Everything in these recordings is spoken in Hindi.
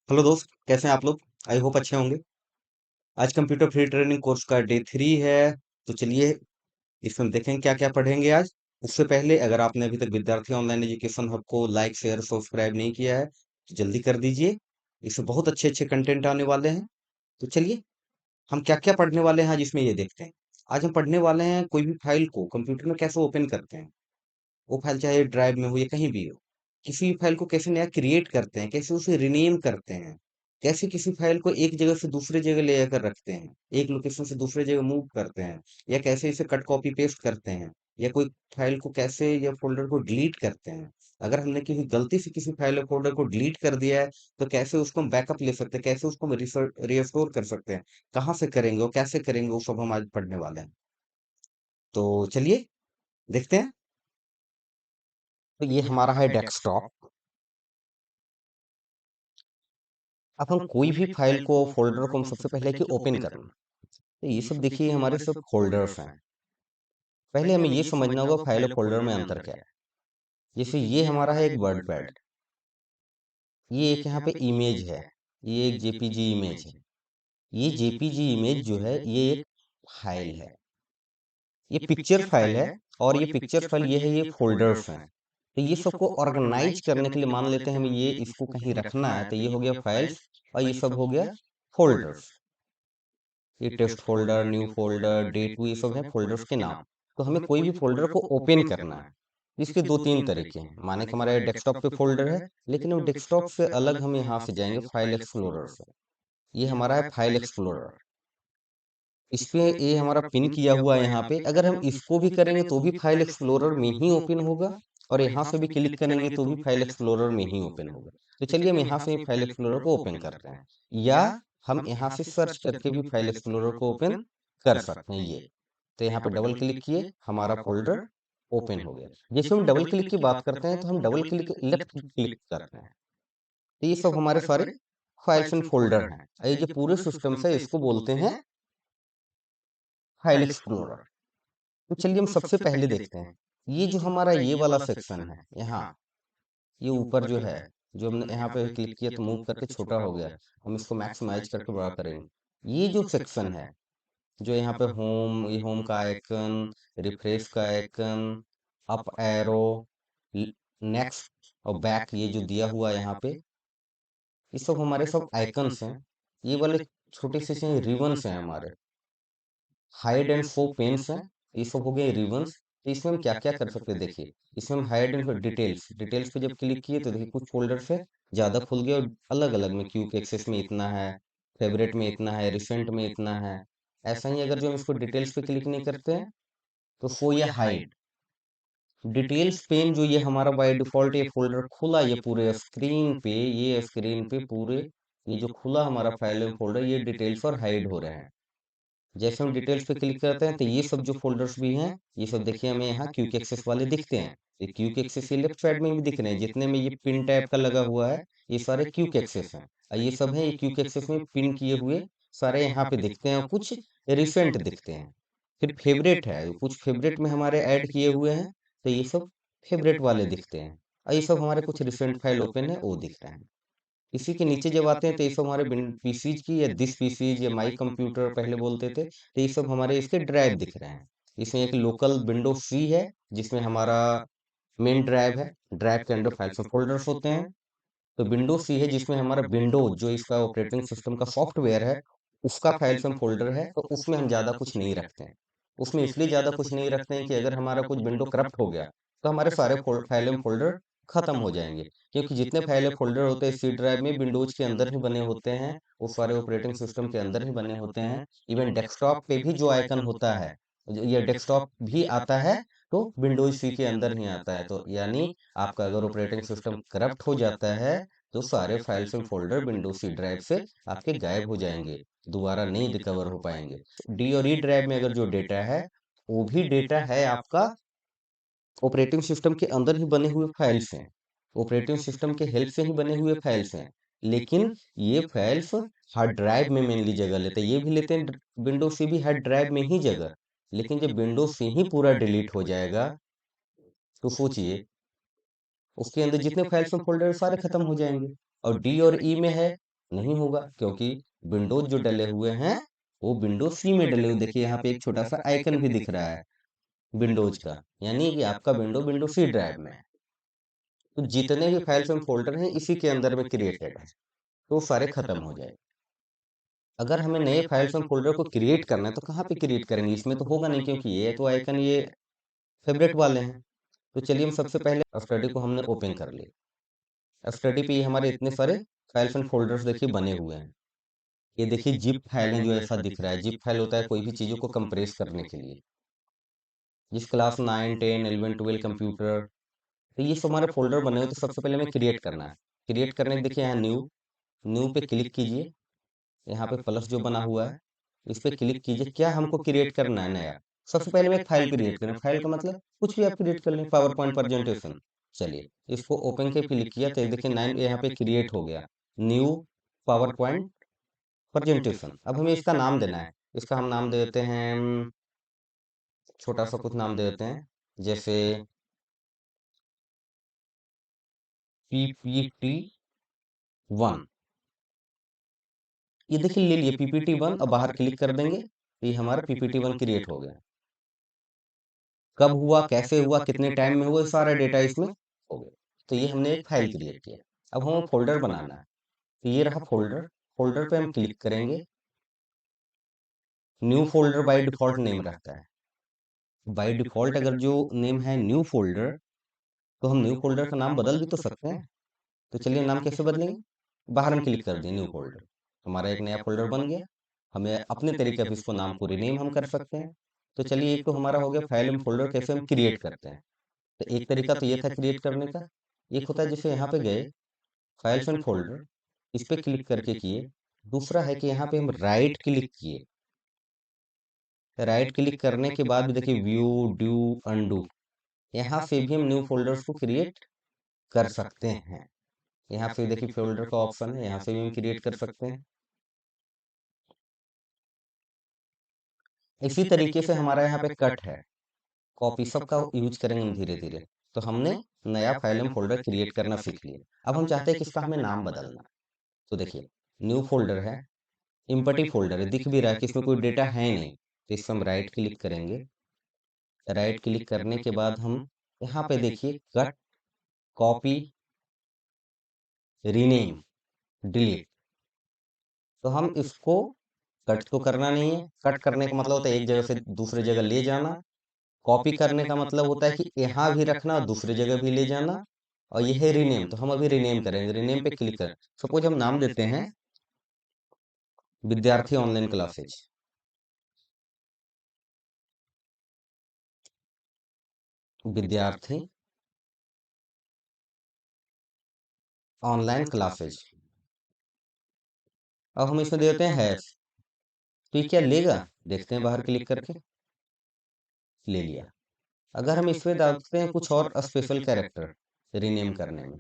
हेलो दोस्त, कैसे हैं आप लोग? आई होप अच्छे होंगे। आज कंप्यूटर फ्री ट्रेनिंग कोर्स का डे 3 है। तो चलिए इसमें हम देखें क्या क्या पढ़ेंगे आज। उससे पहले अगर आपने अभी तक विद्यार्थी ऑनलाइन एजुकेशन हब को लाइक शेयर सब्सक्राइब नहीं किया है तो जल्दी कर दीजिए। इसमें बहुत अच्छे अच्छे कंटेंट आने वाले हैं। तो चलिए हम क्या क्या पढ़ने वाले हैं आज इसमें ये देखते हैं। आज हम पढ़ने वाले हैं कोई भी फाइल को कंप्यूटर में कैसे ओपन करते हैं। वो फाइल चाहे ड्राइव में हो या कहीं भी हो। किसी भी फाइल को कैसे नया क्रिएट करते हैं, कैसे उसे रीनेम करते हैं, कैसे किसी फाइल को एक जगह से दूसरे जगह ले जाकर रखते हैं, एक लोकेशन से दूसरे जगह मूव करते हैं, या कैसे इसे कट कॉपी पेस्ट करते हैं, या कोई फाइल को कैसे या फोल्डर को डिलीट करते हैं। अगर हमने किसी गलती से किसी फाइल या फोल्डर को डिलीट कर दिया है तो कैसे उसको हम बैकअप ले सकते हैं, कैसे उसको हम रिस्टोर कर सकते हैं, कहाँ से करेंगे और कैसे करेंगे, वो सब हम आज पढ़ने वाले हैं। तो चलिए देखते हैं। तो ये हमारा है डेस्कटॉप। अब हम कोई भी फाइल को फोल्डर को हम सबसे पहले कि ओपन करना। तो ये सब देखिए हमारे सब फोल्डर्स हैं। पहले हमें ये समझना होगा फाइल और फोल्डर में अंतर क्या है। जैसे ये हमारा है एक वर्ड पैड, ये एक यहाँ पे इमेज है, ये एक जेपीजी इमेज है। ये जेपीजी इमेज जो है ये एक फाइल है, ये पिक्चर फाइल है। और ये पिक्चर फाइल ये फोल्डर्स हैं। तो ये सबको ऑर्गेनाइज करने के लिए मान लेते हैं हमें ये इसको कहीं रखना है, तो ये हो गया फाइल्स और ये सब हो गया फोल्डर्स। ये test folder, new folder, day two, ये सब है फोल्डर्स के नाम। तो हमें कोई भी फोल्डर को ओपन करना है। इसके दो तीन तरीके हैं। माने कि हमारा डेस्कटॉप पे फोल्डर है, लेकिन वो डेस्कटॉप से अलग हम यहाँ से जाएंगे फाइल एक्सप्लोरर से। ये हमारा है फाइल एक्सप्लोरर। इस पे ये हमारा पिन किया हुआ है यहाँ पे। अगर हम इसको भी करेंगे तो भी फाइल एक्सप्लोरर में ही ओपन होगा, और यहाँ से भी क्लिक करेंगे तो भी फाइल एक्सप्लोरर में ही ओपन होगा। तो चलिए हम यहाँ से फाइल एक्सप्लोरर को ओपन करते हैं, या हम यहाँ से सर्च करके भी फाइल एक्सप्लोरर को ओपन कर सकते हैं। ये तो यहाँ पे डबल क्लिक किए, हमारा फोल्डर ओपन हो गया। जैसे हम डबल क्लिक की बात करते हैं तो हम डबल क्लिक लेफ्ट क्लिक करते हैं, तो ये सब हमारे सारे फाइल्स एंड फोल्डर हैं। ये जो पूरे सिस्टम से इसको बोलते हैं फाइल एक्सप्लोरर। तो चलिए हम सबसे पहले देखते हैं ये जो हमारा ये वाला सेक्शन है यहाँ, ये ऊपर जो है, जो हमने यहाँ पे क्लिक किया तो मूव करके छोटा हो गया। हम इसको मैक्सिमाइज करके बड़ा करेंगे। ये जो सेक्शन है, जो यहाँ पे होम, ये होम का आइकन, रिफ्रेश का आइकन, अप एरो, नेक्स्ट और बैक, ये जो दिया हुआ है यहाँ पे, ये सब हमारे सब आइकन्स हैं। ये वाले छोटे से रिबन्स हैं हमारे, हाइड एंड शो पेन्स हैं। ये सब हो गए रिबन्स। तो इसमें हम क्या क्या कर सकते हैं देखिए। इसमें हम हाइड एंड डिटेल्स, डिटेल्स पे जब क्लिक किए तो देखिए कुछ फोल्डर से ज़्यादा खुल गया, और अलग अलग में क्यूक एक्सेस में इतना है, फेवरेट में इतना है, रिसेंट में इतना है। ऐसा ही अगर जो हम इसको डिटेल्स पे क्लिक नहीं करते हैं तो शो या हाइड डिटेल्स पेन, जो ये हमारा बाय डिफॉल्ट ये फोल्डर खुला, ये पूरे स्क्रीन पे, ये स्क्रीन पे पूरे ये जो खुला हमारा फाइल फोल्डर, ये डिटेल्स और हाइड हो रहे हैं। जैसे हम डिटेल्स पे क्लिक करते हैं तो ये सब जो फोल्डर्स भी हैं, ये सब देखिए हमें यहाँ क्यूक एक्सेस वाले दिखते हैं। ये क्यूक एक्सेस ये लेफ्ट साइड में भी दिख रहे हैं, जितने में ये पिन टाइप का लगा हुआ है ये सारे क्यूक एक्सेस हैं। और ये सब है ये क्यूक एक्सेस में पिन किए हुए सारे यहाँ पे दिखते हैं, और कुछ रिसेंट दिखते हैं। फिर फेवरेट है, कुछ फेवरेट में हमारे ऐड किए हुए हैं, तो ये सब फेवरेट वाले दिखते हैं। और ये सब हमारे कुछ रिसेंट फाइल ओपन है वो दिख रहे हैं। इसी के नीचे जब आते हैं तो ये सब हमारे पीसीज की, या दिस पीसीज या माई कंप्यूटर पहले बोलते थे, तो ये सब हमारे इसके ड्राइव दिख रहे हैं। इसमें एक लोकल विंडो सी है जिसमें हमारा मेन ड्राइव है। ड्राइव के अंदर फाइल्स और फोल्डर्स होते हैं। तो विंडो सी है जिसमें हमारा विंडोज, जो इसका ऑपरेटिंग सिस्टम का सॉफ्टवेयर है, उसका फाइल्स एंड फोल्डर है। तो उसमें हम ज़्यादा कुछ नहीं रखते हैं। उसमें इसलिए ज़्यादा कुछ नहीं रखते हैं कि अगर हमारा कुछ विंडो करप्ट हो गया तो हमारे सारे फाइल एंड फोल्डर खत्म हो जाएंगे। क्योंकि जितने फाइल एंड फोल्डर होते हैं सी ड्राइव में विंडोज के अंदर ही बने होते हैं, वो सारे ऑपरेटिंग सिस्टम के अंदर ही बने होते हैं। इवन डेस्कटॉप पे भी जो आइकन होता है, ये डेस्कटॉप भी आता है, तो विंडोज सी के अंदर ही आता है। तो यानी आपका अगर ऑपरेटिंग सिस्टम करप्ट हो जाता है तो सारे files and folder Windows C drive से आपके गायब हो जाएंगे, दोबारा नहीं रिकवर हो पाएंगे। डी और ई ड्राइव में अगर जो डेटा है, वो भी डेटा है आपका ऑपरेटिंग सिस्टम के अंदर ही बने हुए फाइल्स हैं, ऑपरेटिंग सिस्टम के हेल्प से ही बने हुए फाइल्स हैं। लेकिन ये फाइल्स हार्ड ड्राइव में मेनली जगह लेते हैं। ये भी लेते हैं विंडोज से भी हार्ड ड्राइव में ही जगह। लेकिन जब विंडोज से ही पूरा डिलीट हो जाएगा तो सोचिए उसके अंदर जितने फाइल्स और फोल्डर सारे खत्म हो जाएंगे। और डी और ई में है नहीं होगा, क्योंकि विंडोज जो डले हुए हैं वो विंडोज सी में डले हुए। देखिए यहाँ पे एक छोटा सा आइकन भी दिख रहा है विंडोज का, यानी कि आपका विंडो सी ड्राइव में है। तो जितने भी फाइल्स एंड फोल्डर हैं इसी के अंदर में क्रिएटेड है, तो सारे खत्म हो जाए। अगर हमें नए फाइल्स एंड फोल्डर को क्रिएट करना है तो कहाँ पे क्रिएट करेंगे? इसमें तो होगा नहीं, क्योंकि ये तो आइकन ये फेवरेट वाले हैं। तो चलिए हम सबसे पहले स्टडी को हमने ओपन कर लिया। स्टडी पे ये हमारे इतने सारे फाइल्स एंड फोल्डर्स देखिए बने हुए हैं। ये देखिए जिप फाइल है जो ऐसा दिख रहा है। जिप फाइल होता है कोई भी चीज़ों को कंप्रेस करने के लिए। जिस क्लास 9, 10, 11, 12 कंप्यूटर, तो ये सब हमारे फोल्डर बने हुए। तो सबसे पहले हमें क्रिएट करना है। क्रिएट करने के देखिए यहाँ न्यू, न्यू पे क्लिक कीजिए। यहाँ पे प्लस जो बना हुआ है इस पे क्लिक कीजिए। क्या हमको क्रिएट करना है नया? सबसे पहले हम एक फाइल क्रिएट करें। फाइल का मतलब कुछ भी आप क्रिएट कर लें, पावर पॉइंट प्रेजेंटेशन। चलिए इसको ओपन के क्लिक किया तो देखिए 9 यहाँ पे क्रिएट हो गया, न्यू पावर पॉइंट प्रेजेंटेशन। अब हमें इसका नाम देना है। इसका हम नाम दे देते हैं, छोटा सा कुछ नाम दे देते हैं, जैसे PPT 1। ये देखिए ले लिए PPT 1 और बाहर क्लिक कर देंगे तो ये हमारा PPT 1 क्रिएट हो गया। कब हुआ, कैसे हुआ, कितने टाइम में हुआ, ये सारा डेटा इसमें हो गया। तो ये हमने एक फाइल क्रिएट किया। अब हमें फोल्डर बनाना है। तो ये रहा फोल्डर। फोल्डर पे हम क्लिक करेंगे। New folder by default name रहता है। बाय डिफॉल्ट अगर जो नेम है न्यू फोल्डर, तो हम न्यू फोल्डर का नाम बदल भी तो सकते हैं। तो चलिए नाम कैसे बदलेंगे? बाहर हम क्लिक कर दिए न्यू फोल्डर, हमारा एक नया फोल्डर बन गया। हमें अपने तरीके से इसको नाम को रीनेम हम कर सकते हैं। तो चलिए एक तो हमारा हो गया फाइल एंड फोल्डर कैसे हम क्रिएट करते हैं। तो एक तरीका तो ये था क्रिएट करने का। एक होता है जैसे यहाँ पे गए फाइल्स एंड फोल्डर, इस पे क्लिक करके किए। दूसरा है कि यहाँ पे हम राइट क्लिक किए। राइट क्लिक करने के बाद भी देखिए व्यू ड्यू अनडू, यहाँ से भी हम न्यू फोल्डर्स को क्रिएट कर सकते हैं। यहाँ पे देखिए फोल्डर का ऑप्शन है, यहाँ से भी हम क्रिएट कर सकते हैं। इसी तरीके से हमारा यहाँ पे कट है, कॉपी, सबका यूज करेंगे हम धीरे धीरे। तो हमने नया फाइल एंड फोल्डर क्रिएट करना सीख लिया। अब हम चाहते हैं कि इसका हमें नाम बदलना। तो देखिए न्यू फोल्डर है, इम्पटी फोल्डर है, दिख भी रहा है कि इसमें कोई डेटा है नहीं। तो इस पर हम राइट क्लिक करेंगे। राइट क्लिक करने के बाद हम यहाँ पे देखिए कट, कॉपी, रीनेम, डिलीट। तो हम इसको कट तो करना नहीं है। कट करने का मतलब होता है एक जगह से दूसरी जगह ले जाना। कॉपी करने का मतलब होता है कि यहाँ भी रखना, दूसरी जगह भी ले जाना। और ये है रीनेम, तो हम अभी रीनेम करेंगे। रीनेम पे क्लिक करें। सपोज हम नाम देते हैं विद्यार्थी ऑनलाइन क्लासेज। विद्यार्थी ऑनलाइन क्लासेज। अब हम इसमें देते हैं हैश। तो ये क्या लेगा, देखते हैं बाहर क्लिक करके। ले लिया। अगर हम इसमें डालते हैं कुछ और स्पेशल कैरेक्टर रीनेम करने में,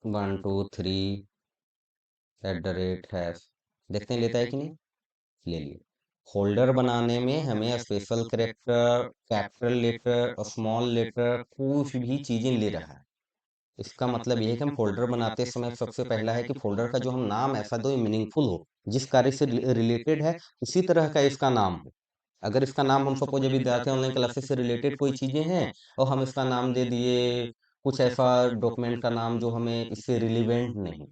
1 2 3 @ देखते हैं लेता है कि नहीं। ले लिए। फोल्डर बनाने में हमें स्पेशल कैरेक्टर, कैपिटल लेटर और स्मॉल लेटर कुछ भी चीजें ले रहा है। इसका मतलब ये है कि हम फोल्डर बनाते समय सबसे पहला है कि फोल्डर का जो हम नाम ऐसा दो मीनिंगफुल हो, जिस कार्य से रिलेटेड है उसी तरह का इसका नाम हो। अगर इसका नाम हम सपोज अभी विद्यार्थी ऑनलाइन क्लासेस से रिलेटेड कोई चीजें हैं और हम इसका नाम दे दिए कुछ ऐसा डॉक्यूमेंट का नाम जो हमें इससे रिलेवेंट नहीं,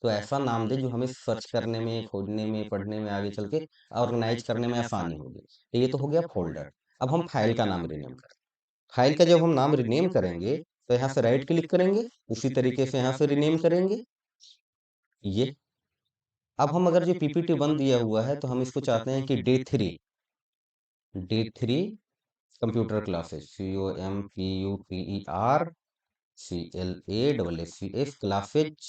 तो ऐसा नाम दे जो हमें सर्च करने में, खोजने में, पढ़ने में, आगे चल के ऑर्गेनाइज करने में आसानी होगी। तो ये तो हो गया फोल्डर। अब हम फाइल का नाम रिनेम करें। फाइल का जब हम नाम रिनेम करेंगे तो यहाँ से राइट क्लिक करेंगे, उसी तरीके से यहाँ से रिनेम करेंगे ये। अब हम अगर जो PPT 1 दिया हुआ है तो हम इसको चाहते हैं कि day 3 computer classes, COMPUTER classes.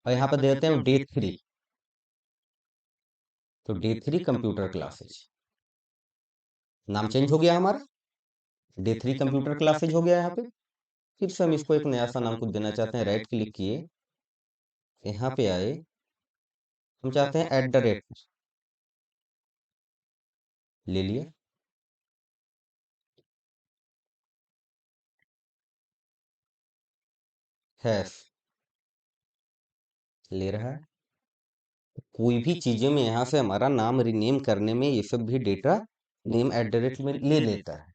और यहाँ पर देते हैं डे 3। तो डे 3 कंप्यूटर क्लासेज नाम चेंज हो गया हमारा। डे 3 कंप्यूटर क्लासेज हो गया यहाँ पे। फिर से हम इसको एक नया सा नाम कुछ देना चाहते हैं। राइट क्लिक किए, यहाँ पे आए, हम चाहते हैं @ ले लिए। हैश ले रहा है। कोई भी चीजें में यहाँ से हमारा नाम रिनेम करने में ये सब भी data name at the rate में ले लेता है।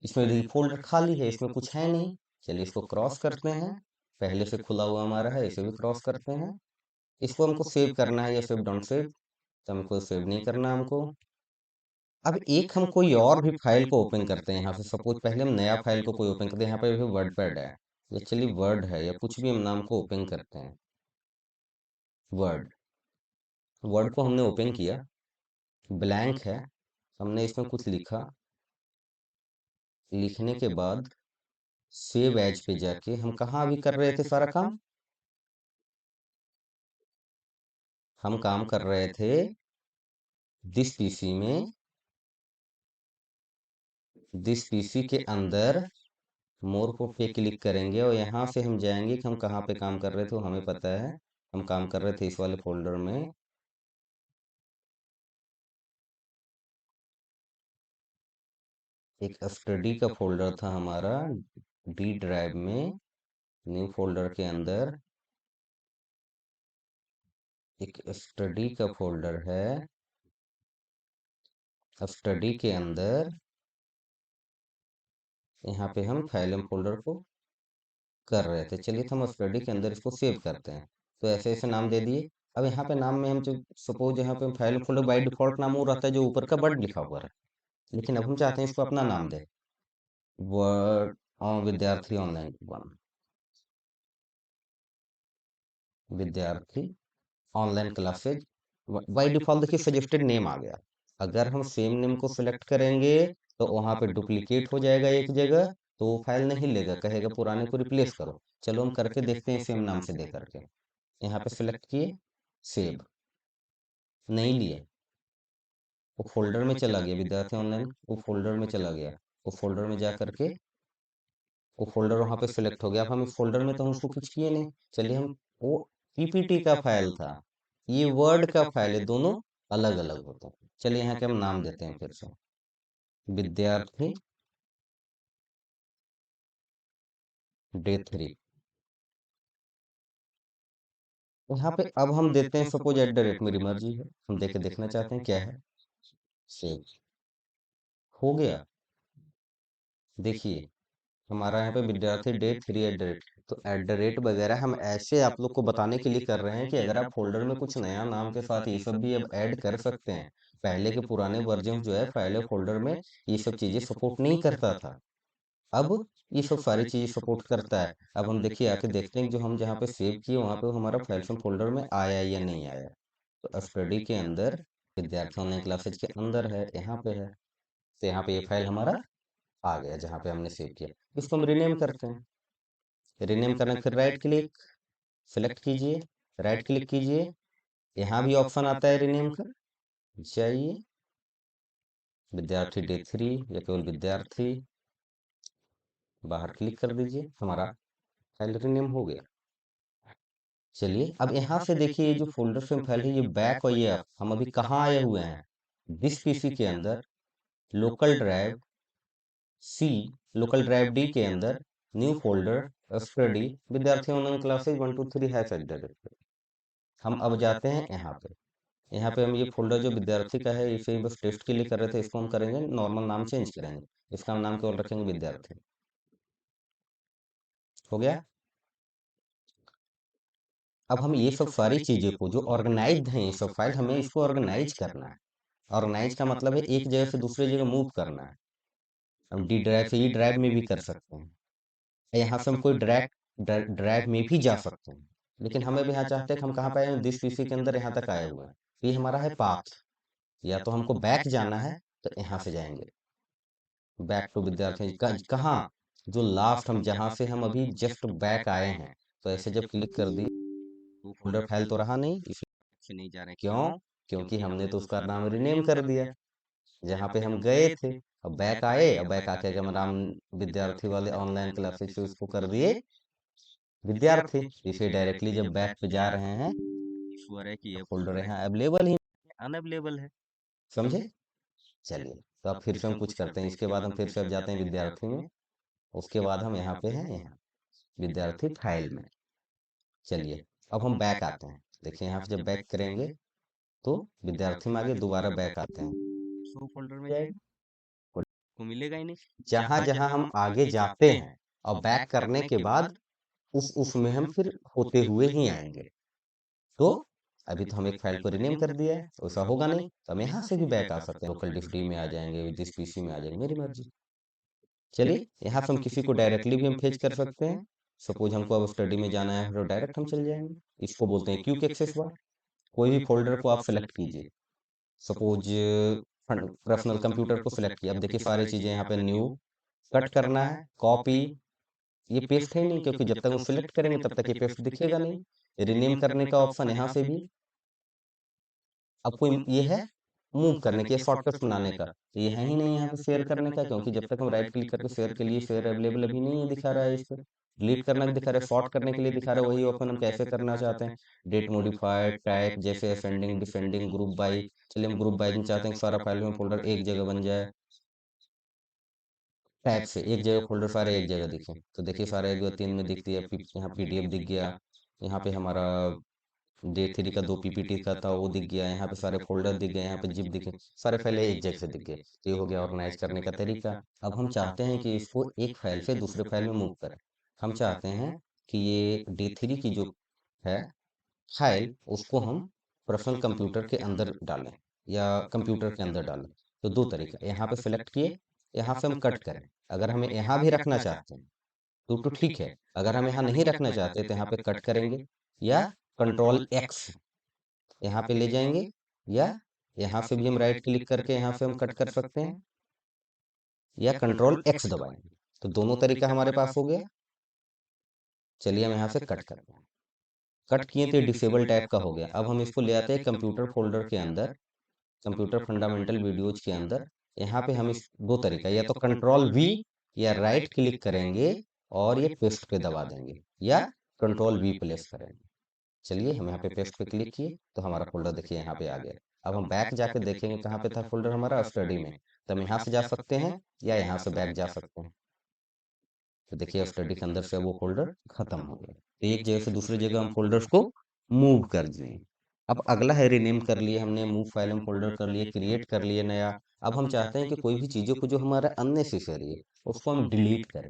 इसमें फोल्डर खाली है, इसमें कुछ है नहीं। चलिए इसको क्रॉस करते हैं। पहले से खुला हुआ हमारा है, इसे भी क्रॉस करते हैं। इसको हमको सेव करना है या सेव डोंट सेव, तो हमको सेव नहीं करना हमको। अब एक हम कोई और भी फाइल को ओपन करते हैं यहाँ से। सपोज पहले हम नया फाइल को कोई ओपन करते हैं, यहाँ पे भी वर्ड पैड है या चलिए वर्ड है या कुछ भी हम नाम को ओपन करते हैं। वर्ड वर्ड को हमने ओपन किया, ब्लैंक है, हमने इसमें कुछ लिखा। लिखने के बाद सेव एज पे जाके हम कहाँ अभी कर रहे थे सारा काम? हम काम कर रहे थे दिस पीसी में। दिस पीसी के अंदर मोर को पे क्लिक करेंगे और यहाँ से हम जाएंगे कि हम कहाँ पे काम कर रहे थे, वो हमें पता है। हम काम कर रहे थे इस वाले फोल्डर में। एक स्टडी का फोल्डर था हमारा डी ड्राइव में। न्यू फोल्डर के अंदर एक स्टडी का फोल्डर है। स्टडी के अंदर यहाँ पे हम फाइल एंड फोल्डर को कर रहे थे। चलिए तो हम स्टडी के अंदर इसको सेव करते हैं। तो ऐसे ऐसे नाम दे दिए। अब यहाँ पे नाम में हम जो सपोज यहाँ पे file and folder by default नाम वो रहता है जो ऊपर का वर्ड लिखा हुआ है। लेकिन अब हम चाहते हैं इसको अपना नाम दे। वर्ड विद्यार्थी ऑनलाइन वन, विद्यार्थी ऑनलाइन क्लासेज। बाय डिफॉल्ट देखिए सजेस्टेड नेम आ गया। अगर हम सेम नेम को सिलेक्ट करेंगे तो वहां पे डुप्लीकेट हो जाएगा एक जगह, तो वो फाइल नहीं लेगा, कहेगा पुराने को रिप्लेस करो। चलो हम करके देखते हैं सेम नाम से दे करके। यहाँ पे सिलेक्ट किए, सेव, नहीं लिए। वो फोल्डर में चला गया, विद्यार्थी ऑनलाइन वो फोल्डर में चला गया। वो फोल्डर में जा करके वो फोल्डर वहां पे सिलेक्ट हो गया। अब हम इस फोल्डर में तो हम उसको कुछ किए नहीं। चलिए हम वो पीपीटी का फाइल था, ये वर्ड का फाइल है, दोनों अलग अलग होते हैं। चलिए यहाँ के हम नाम देते हैं फिर से, विद्यार्थी डे 3। यहाँ पे अब हम देते हैं सपोज एट द रेट, मेरी मर्जी है, हम देख के देखना चाहते हैं क्या है। सेव हो गया। देखिए हमारा यहाँ पे विद्यार्थी डे 3 एट द रेट। तो एट द रेट वगैरह हम ऐसे आप लोग को बताने के लिए कर रहे हैं कि अगर आप फोल्डर में कुछ नया नाम के साथ ये सब भी अब ऐड कर सकते हैं। पहले के पुराने वर्जन जो है फाइल फोल्डर में ये सब चीजें सपोर्ट नहीं करता था। अब ये सब सारी चीजें सपोर्ट करता है। अब हम देखिए आके देखते हैं कि जो हम जहाँ पे सेव किए वहाँ पे हमारा फाइल फोल्डर में आया या नहीं आया। तो स्टडी के अंदर विद्यार्थी ऑनलाइन क्लासेज के अंदर है, यहाँ पे है। तो यहाँ पे ये फाइल हमारा आ गया जहाँ पे हमने सेव किया। इसको हम रिनेम करते हैं। रिनेम करने के फिर राइट क्लिक सेलेक्ट कीजिए, राइट क्लिक कीजिए, यहाँ भी ऑप्शन आता है रिनेम का, जाइए विद्यार्थी डे 3 या केवल विद्यार्थी, बाहर क्लिक कर दीजिए, हमारा फाइल रिनेम हो गया। चलिए अब यहाँ से देखिए ये जो फोल्डर से फाइल है ये बैक और ये अप, हम अभी कहाँ आए हुए हैं? दिस पीसी के अंदर local drive C, local drive D के अंदर new folder study Vidyarthi online classes 1 2 3 hash at the rate. हम अब जाते हैं यहाँ पे। यहाँ पे हम ये फोल्डर जो विद्यार्थी का है इसे बस टेस्ट के लिए कर रहे थे, इसको हम करेंगे नॉर्मल नाम चेंज करेंगे। इसका हम नाम केवल रखेंगे विद्यार्थी। हो गया। अब हम ये सब सारी चीजें को जो ऑर्गेनाइज्ड हैं ये सब फाइल हमें इसको ऑर्गेनाइज करना है। ऑर्गेनाइज का मतलब है एक जगह से दूसरी जगह मूव करना है। हम डी ड्राइव से ई ड्राइव में भी कर सकते हैं। यहाँ से हम कोई ड्राइव ड्राइव में भी जा सकते हैं। लेकिन हमें भी यहाँ चाहते हैं कि हम कहाँ पे आए हैं, दिस पीसी के अंदर यहाँ तक आए हुए हैं। तो ये हमारा है पाथ। या तो हमको बैक जाना है तो यहाँ से जाएंगे बैक टू विद्यार्थी कहाँ, जो लास्ट हम जहाँ से हम अभी जस्ट बैक आए हैं। तो ऐसे जब क्लिक कर दिए तो फोल्डर फाइल तो रहा नहीं, इसलिए से नहीं जा रहे। क्यों? क्योंकि हमने तो उसका नाम रिनेम कर दिया जहाँ पे हम गए थे। अब बैक आए, अब बैक आके हम राम विद्यार्थी वाले ऑनलाइन क्लासेस से उसको कर दिए विद्यार्थी। इसे डायरेक्टली जब बैक पे जा रहे हैं इश्यूर है कि ये फोल्डर यहाँ अवेलेबल ही अनअवेलेबल है। समझे? चलिए तो अब फिर से हम कुछ करते हैं। इसके बाद हम फिर से अब जाते हैं विद्यार्थी में। उसके बाद हम यहाँ पे हैं, यहाँ विद्यार्थी फाइल में। चलिए अब हम बैक आते हैं। देखिए यहाँ पे जब बैक करेंगे तो विद्यार्थी में आगे दोबारा बैक आते हैं, शो फोल्डर में जाएगा, को मिलेगा ही नहीं। जहां जहां हम आगे जाते हैं और बैक करने के बाद उस उसमें हम फिर होते हुए ही आएंगे। तो अभी तो हम एक फाइल को रीनेम कर दिया है, तो ऐसा होगा नहीं, तो हम यहाँ से भी बैक आ सकते हैं, लोकल डिस्क डी में आ जाएंगे, दिस पीसी में आ जाएंगे, मेरी मर्जी। चलिए यहाँ से हम किसी को डायरेक्टली भी हम फेच कर सकते हैं। सपोज हमको अब स्टडी में जाना है तो डायरेक्ट हम चल जाएंगे। इसको बोलते हैं क्यूक एक्सेस बार। कोई भी फोल्डर को आप सेलेक्ट कीजिए, सपोज पर्सनल कंप्यूटर को सेलेक्ट किया। अब देखिए सारी चीजें यहाँ पे न्यू, कट करना है, कॉपी, ये पेस्ट है नहीं, क्योंकि जब तक हम सिलेक्ट करेंगे तब तक ये पेस्ट दिखेगा नहीं। रीनेम करने का ऑप्शन यहाँ से भी। अब कोई ये है मूव करने के, शॉर्टकट बनाने का, तो ये है ही नहीं यहाँ पे शेयर करने का, क्योंकि जब तक हम राइट क्लिक करके शेयर के लिए, शेयर अवेलेबल अभी नहीं है दिखा रहा है इस पर। डिलीट करना भी दिखा रहा है, शॉर्ट करने के लिए दिखा रहा है, वही ऑप्शन हम कैसे करना चाहते हैं। डेट मॉडिफाइड टाइप, जैसे असेंडिंग डिसेंडिंग, ग्रुप बाई। चलिए हम ग्रुप बाई में चाहते हैं कि सारा फाइल में फोल्डर एक जगह बन जाए। टैब से एक जगह फोल्डर सारे एक जगह दिखे, तो देखिए सारे एक दो तीन में दिखती है। यहाँ पीडीएफ दिख गया, यहाँ पे हमारा डे थ्री का 2 पीपीटी का था वो दिख गया, यहाँ पे सारे फोल्डर दिख गए, यहाँ पे जिप दिखे, सारे फाइल एक जगह से दिख गए। तो ये हो गया ऑर्गेनाइज करने का तरीका। अब हम चाहते हैं कि इसको एक फाइल से दूसरे फाइल में मूव करें। हम चाहते हैं कि ये D3 की जो है फाइल, उसको हम पर्सनल कंप्यूटर के अंदर डालें या कंप्यूटर के अंदर डालें। तो दो तरीका, यहाँ पे सेलेक्ट किए, यहाँ से हम कट करें। अगर हमें यहाँ भी रखना चाहते हैं तो ठीक है, अगर हम यहाँ नहीं रखना चाहते तो यहाँ पे कट करेंगे, या Ctrl+X यहाँ पे ले जाएंगे, या यहाँ से भी हम राइट क्लिक करके यहाँ से हम कट कर सकते हैं, या Ctrl+X दबाएंगे। तो दोनों तरीका हमारे पास हो गया। चलिए हम यहाँ से कट करते हैं। कट किए तो डिसेबल टाइप का हो गया। अब हम इसको ले आते हैं कंप्यूटर फोल्डर के अंदर, कंप्यूटर फंडामेंटल वीडियोज के अंदर। यहाँ पे हम इस दो तरीका, या तो Ctrl+V या राइट क्लिक करेंगे और ये पेस्ट पे दबा देंगे, या Ctrl+V प्लेस करेंगे। चलिए हम यहाँ पे पेस्ट पे क्लिक किए तो हमारा फोल्डर देखिए यहाँ पे आ गया। अब हम बैक जाके देखेंगे कहाँ पे था फोल्डर हमारा, स्टडी में। तो हम यहाँ से जा सकते हैं या यहाँ से बैक जा सकते हैं। तो देखिए स्टडी के अंदर से वो फोल्डर खत्म हो गया। तो एक जगह से दूसरी जगह हम फोल्डर्स को मूव कर दिए। अब अगला है रीनेम कर लिए हमने, मूव फाइल में फोल्डर कर लिए, क्रिएट कर लिए नया। अब हम चाहते हैं कि कोई भी चीज़ों को जो हमारा अननेसेसरी है उसको हम डिलीट करें।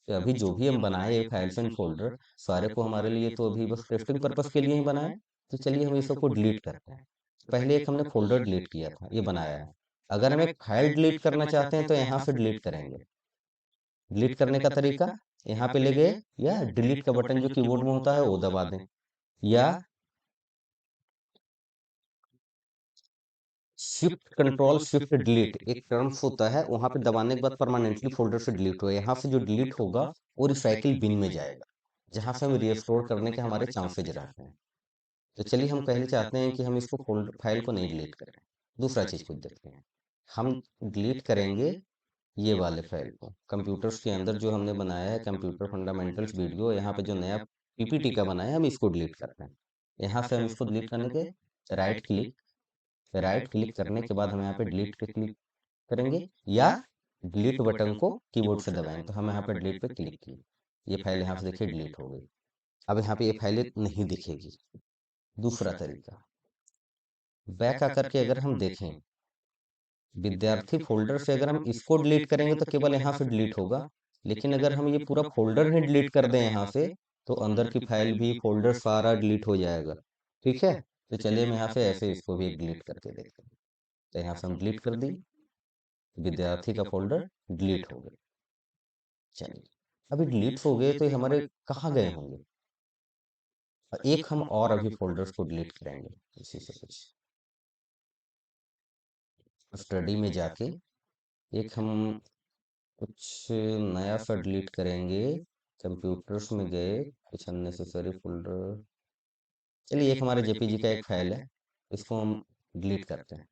तो अभी जो भी हम बनाए ये फाइल्स एंड फोल्डर, सारे को हमारे लिए तो अभी बस टेस्टिंग पर्पस के लिए ही बनाए। तो चलिए हम इस सबको डिलीट करते हैं। पहले एक हमने फोल्डर डिलीट किया था, ये बनाया है। अगर हम एक फाइल डिलीट करना चाहते हैं तो यहाँ से डिलीट करेंगे। डिलीट करने का तरीका, यहाँ पे ले गए, या डिलीट का बटन जो कीबोर्ड में होता है वो दबा दें, या शिफ्ट डिलीट एक टर्म्स होता है, वहां पे दबाने के बाद परमानेंटली फोल्डर से डिलीट हो, यहाँ से जो डिलीट होगा वो रिसाइकिल बिन में जाएगा, जहां से हम रिस्टोर करने के हमारे चांसेज रहते हैं। तो चलिए हम पहले चाहते हैं कि हम इसको फोल्डर फाइल को नहीं डिलीट करें। दूसरा चीज कुछ देखते हैं, हम डिलीट करेंगे ये वाले फाइल को। कंप्यूटर्स के अंदर जो हमने बनाया है कंप्यूटर फंडामेंटल्स वीडियो, यहाँ पे जो नया पीपीटी का बनाया है हम इसको डिलीट करते हैं। यहाँ से हम इसको डिलीट करने के राइट क्लिक करने के बाद हम यहाँ पे डिलीट पे क्लिक करेंगे, या डिलीट बटन को कीबोर्ड से दबाएंगे। तो हम यहाँ पे डिलीट पे क्लिक किए, ये फाइल यहाँ से देखिए डिलीट हो गई। अब यहाँ पे ये फाइलें नहीं दिखेगी। दूसरा तरीका, बैक आकर के अगर हम देखें विद्यार्थी फोल्डर से, अगर हम इसको डिलीट करेंगे तो केवल यहाँ से डिलीट होगा, लेकिन अगर हम ये पूरा फोल्डर ही डिलीट कर दें यहाँ से, तो अंदर की फाइल भी फोल्डर सारा डिलीट हो जाएगा। ठीक है, तो चलिए हम यहाँ से ऐसे इसको भी डिलीट करके देखते हैं। तो यहाँ से हम डिलीट कर दी, विद्यार्थी का फोल्डर डिलीट हो गया। चलिए अभी डिलीट हो गए तो ये हमारे कहाँ गए होंगे। एक हम और अभी फोल्डर्स को डिलीट करेंगे इसी से कुछ, स्टडी में जाके एक हम कुछ नया सा डिलीट करेंगे। कंप्यूटर्स में गए, कुछ अननेसेसरी फोल्डर। चलिए एक हमारे जेपीजी का एक फाइल है, इसको हम डिलीट करते हैं।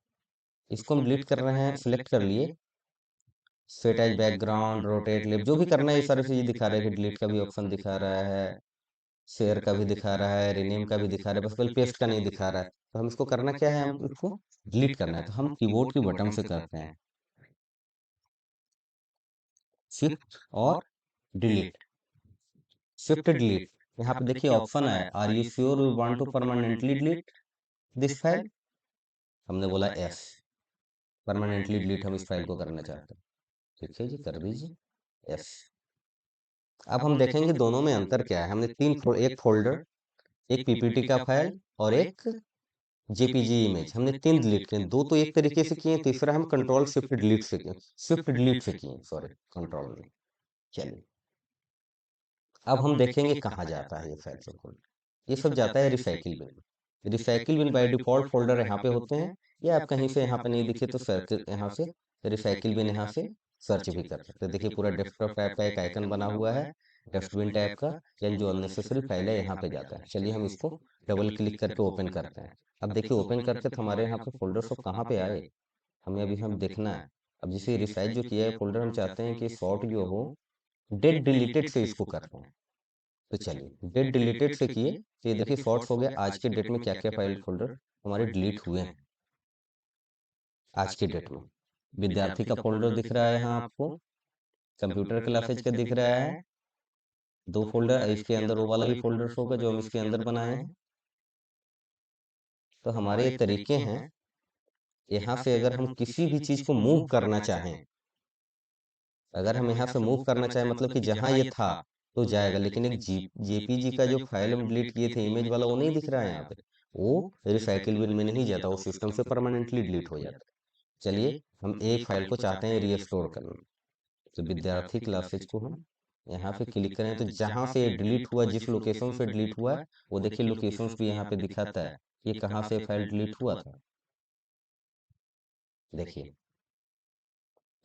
इसको हम डिलीट कर रहे हैं, सिलेक्ट कर लिए, set as background, rotate left, जो भी करना है ये सारी चीज़ें दिखा रहा है कि डिलीट का भी ऑप्शन दिखा रहा है, शेयर का भी दिखा रहा है, रीनेम का भी दिखा रहा है, बस केवल पेस्ट का नहीं दिखा रहा है। तो हम इसको करना क्या है, हम इसको डिलीट करना है। तो हम कीबोर्ड की बटन से करते हैं शिफ्ट और डिलीट, शिफ्ट डिलीट। यहाँ पे देखिए ऑप्शन है, are you sure you want to permanently delete this file. हमने बोला यस, परमानेंटली डिलीट हम इस फाइल को करना चाहते हैं। ठीक है जी, कर दीजिए यस। अब हम देखेंगे दोनों में अंतर क्या है। हमने एक फोल्डर, एक पीपीटी का फाइल और एक जेपीजी इमेज, हमने 3 डिलीट किए। 2 तो एक तरीके से किए, तीसरा हम कंट्रोल शिफ्ट डिलीट से किए, शिफ्ट डिलीट से किए, सॉरी कंट्रोल नहीं। चलिए अब हम देखेंगे कहाँ जाता है ये फाइल सब फोल्डर। ये सब जाता है रिसाइकिल बिन में। Recycle bin by default folder यहाँ पे होते हैं, या आप कहीं से यहाँ पे नहीं दिखे तो सर्च यहाँ से रिसाइकिल बिन यहाँ से सर्च भी कर सकते हैं। देखिए पूरा डेस्कटॉप टाइप का एक आइकन बना हुआ है, डस्टबिन टाइप का, यानी जो अननेसेसरी फाइल है यहाँ पे जाता है। चलिए हम इसको डबल क्लिक करके ओपन करते हैं। अब देखिए ओपन करके तो हमारे यहाँ पे फोल्डर सब कहाँ पे आए, हमें अभी हम देखना है। अब जैसे रिसाइज जो किया है फोल्डर, हम चाहते हैं कि सॉर्ट जो हो डेट डिलीटेड से इसको करते हैं। तो चलिए डेट डिलीटेड से किए तो ये देखिए सॉर्ट्स हो गया आज के डेट में क्या क्या फाइल फोल्डर हमारे डिलीट हुए हैं आज के डेट में। विद्यार्थी का फोल्डर दिख रहा है यहाँ आपको, कंप्यूटर क्लासेज का दिख रहा है, 2 फोल्डर, इसके अंदर वो वाला भी फोल्डर होगा जो हम इसके अंदर बनाए हैं। तो हमारे ये तरीके हैं, यहाँ से अगर हम किसी भी चीज को मूव करना चाहें, अगर हम यहाँ से मूव करना चाहें मतलब कि जहाँ ये था तो जाएगा, लेकिन एक जेपीजी का जो फाइल हम डिलीट किए थे इमेज वाला, वो नहीं दिख रहा है यहाँ पे, वो रिसाइकिल बिन में नहीं जाता, वो सिस्टम से परमानेंटली डिलीट हो जाता है। चलिए हम एक फाइल को चाहते हैं रीस्टोर करना, तो विद्यार्थी क्लासेज को हम यहाँ पे क्लिक करें तो जहाँ से डिलीट हुआ, जिस लोकेशन से डिलीट हुआ है वो देखिए लोकेशंस भी यहाँ पे दिखाता है, ये कहाँ से फाइल डिलीट हुआ था। देखिए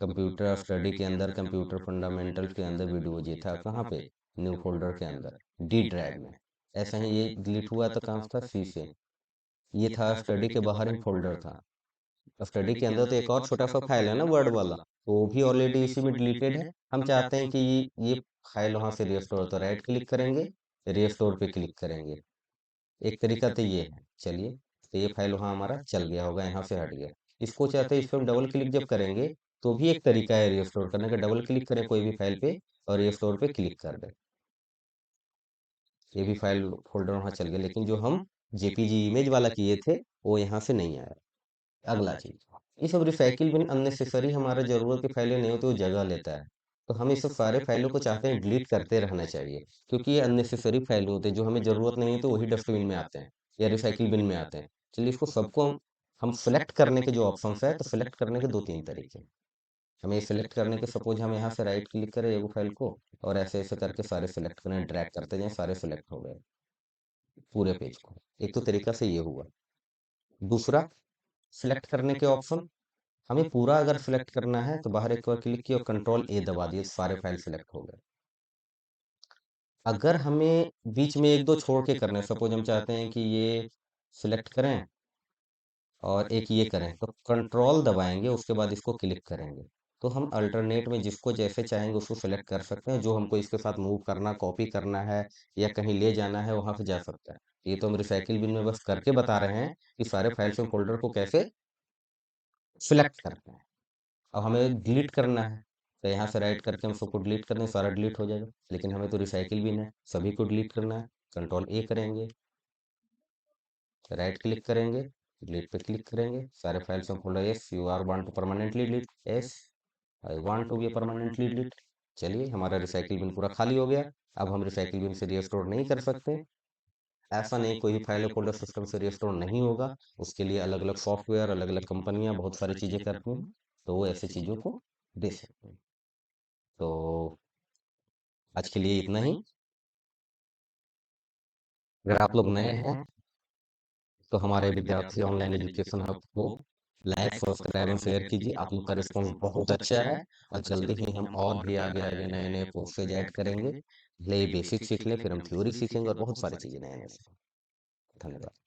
कंप्यूटर स्टडी के अंदर, कंप्यूटर फंडामेंटल के अंदर वीडियो ये था, कहाँ पे, न्यू फोल्डर के अंदर डी ड्राइव में। ऐसा ही ये डिलीट हुआ तो कहाँ था, सी से। ये था स्टडी के बाहर ही फोल्डर था, स्टडी के अंदर तो एक और छोटा सा फाइल है ना वर्ड वाला, तो वो भी ऑलरेडी इसी में डिलीटेड है। हम चाहते हैं कि ये फाइल वहां से रिस्टोर, तो राइट क्लिक करेंगे, रिस्टोर पे क्लिक करेंगे। एक तरीका तो ये है। चलिए तो ये फाइल वहाँ हमारा चल गया होगा, यहाँ से हट गया। इसको चाहते हैं इस पर हम डबल क्लिक जब करेंगे तो भी एक तरीका है रिस्टोर करने का, डबल क्लिक करें कोई भी फाइल पे और रिस्टोर पे क्लिक कर दें, ये भी फाइल फोल्डर वहाँ चल गया। लेकिन जो हम जेपीजी इमेज वाला किए थे वो यहाँ से नहीं आया। अगला चीज, ये सब रिसाइकिल बिन अननेसेसरी हमारा जरूरत की फाइलें नहीं होती, वो जगह लेता है। तो हम इस सारे फाइलों को चाहते हैं डिलीट करते रहना चाहिए, क्योंकि ये अननेसेसरी फाइल होते हैं जो हमें जरूरत नहीं है, तो वही डस्टबिन में आते हैं या रिसाइकिल बिन में आते हैं। चलिए इसको सबको हम सेलेक्ट करने के जो ऑप्शन है, तो सेलेक्ट करने के 2-3 तरीके हैं। हमें सेलेक्ट करने के, सपोज हम यहाँ से राइट क्लिक करें एगो फाइल को और ऐसे ऐसे करके सारे सेलेक्ट करें, ड्रैग करते जाएं, सारे सेलेक्ट हो गए पूरे पेज को। एक तो तरीका से ये हुआ। दूसरा, सिलेक्ट करने के ऑप्शन, हमें पूरा अगर सिलेक्ट करना है तो बाहर एक बार क्लिक किया और कंट्रोल ए दबा दिए, सारे फाइल सिलेक्ट हो गए। अगर हमें बीच में एक दो छोड़ के करना है, सपोज हम चाहते हैं कि ये सिलेक्ट करें और एक ये करें, तो कंट्रोल दबाएंगे उसके बाद इसको क्लिक करेंगे, तो हम अल्टरनेट में जिसको जैसे चाहेंगे उसको सेलेक्ट कर सकते हैं। जो हमको इसके साथ मूव करना, कॉपी करना है या कहीं ले जाना है वहां पे जा सकता है। ये तो हम रिसाइकिल बिन में बस करके बता रहे हैं कि सारे फाइल्स और फोल्डर को कैसे सिलेक्ट करते हैं। अब हमें डिलीट करना है तो यहाँ से राइट करके हम सबको डिलीट कर दें, सारा डिलीट हो जाएगा। लेकिन हमें तो रिसाइकिल बिन है, सभी को डिलीट करना है, कंट्रोल ए करेंगे, राइट क्लिक करेंगे, डिलीट पे क्लिक करेंगे, सारे फाइल्स हम folder, yes you are want to permanently delete, yes I want to be permanently delete. चलिए हमारा रिसाइकिल बिन पूरा खाली हो गया। अब हम रिसाइकिल बिन से रिस्टोर नहीं कर सकते, ऐसा नहीं कोई भी फाइल फोल्डर सिस्टम से रिस्टोर नहीं होगा, उसके लिए अलग अलग सॉफ्टवेयर, अलग अलग कंपनियां बहुत सारी चीज़ें करती हैं, तो वो ऐसी चीज़ों को दे सकते हैं। तो आज के लिए इतना ही। अगर आप लोग नए हैं तो हमारे विद्यार्थी ऑनलाइन एजुकेशन हब को लाइक, सब्सक्राइब और शेयर कीजिए। आप लोग का रिस्पॉन्स बहुत अच्छा है और जल्दी ही हम और भी आगे आगे नए नए कोर्सेज ऐड करेंगे। पहले ये बेसिक सीख लें, फिर हम थ्योरी सीखेंगे और बहुत सारी चीज़ें नए नए सीखेंगे। धन्यवाद।